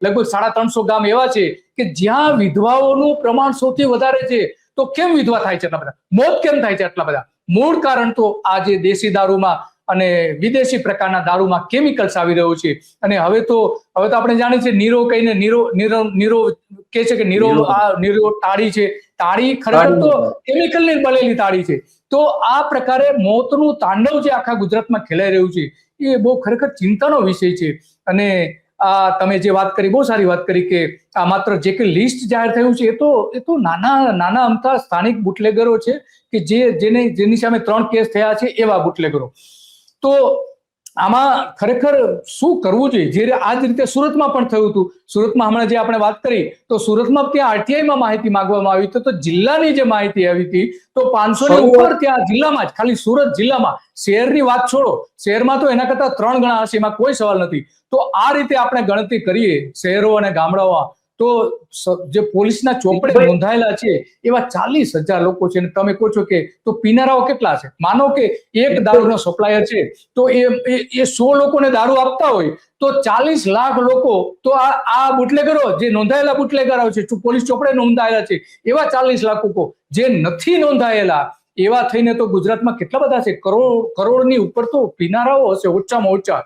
લગભગ 350 ગામ એવા છે કે જ્યાં વિધવાઓનું પ્રમાણ સૌથી વધારે છે. તો કેમ વિધવા થાય છે એટલા બધા, મોત કેમ થાય છે આટલા બધા? મૂળ કારણ તો આ જે દેશી દારૂમાં અને વિદેશી પ્રકારના દારૂમાં કેમિકલ્સ આવી રહ્યું છે. અને હવે તો આપણે જાણીએ છીએ નીરો કહીને નીરો કે છે કે નીરો તાળી છે. તાળી ખરેખર તો કેમિકલની બનેલી તાળી છે. તો આ પ્રકારે મોતનું તાંડવ જે આખા ગુજરાતમાં ખેલાઈ રહ્યું છે એ બહુ ખરેખર ચિંતાનો વિષય છે. અને આ તમે જે વાત કરી, બહુ સારી વાત કરી કે આ માત્ર જે કે લિસ્ટ જાહેર થયું છે એ તો નાના અમથા સ્થાનિક બુટલેગરો છે કે જેની સામે 3 કેસ થયા છે એવા બુટલેગરો. તો આમાં ખરેખર શું કરવું જોઈએ? જે આ જ રીતે સુરતમાં પણ થયું હતું. સુરતમાં હમણાં જે આપણે વાત કરી તો સુરતમાં ત્યાં આરટીઆઈમાં માહિતી માંગવામાં આવી હતી. તો જિલ્લાની જે માહિતી આવી હતી તો 500 ની ઉપર ત્યાં જિલ્લામાં જ, ખાલી સુરત જિલ્લામાં, શહેરની વાત છોડો, શહેરમાં તો એના કરતા 3 ગણા હશે, એમાં કોઈ સવાલ નથી. તો આ રીતે આપણે ગણતરી કરીએ શહેરો અને ગામડાઓમાં તો જે પોલીસના ચોપડે નોંધાયેલા છે એવા 40,000 લોકો છે. અને તમે કહો છો કે તો પીનારાઓ કેટલા છે? માનો કે એક દારૂનો સપ્લાયર છે તો એ 100 લોકોને દારૂ આપતા હોય તો 40 લાખ લોકો તો આ બુટલેગરો જે નોંધાયેલા બુટલેગરો છે, પોલીસ ચોપડે નોંધાયેલા છે, એવા 40 લાખ લોકો જે નથી નોંધાયેલા એવા થઈને તો ગુજરાતમાં કેટલા બધા છે? કરોડની ઉપર તો પીનારાઓ હશે ઓછામાં ઓછા.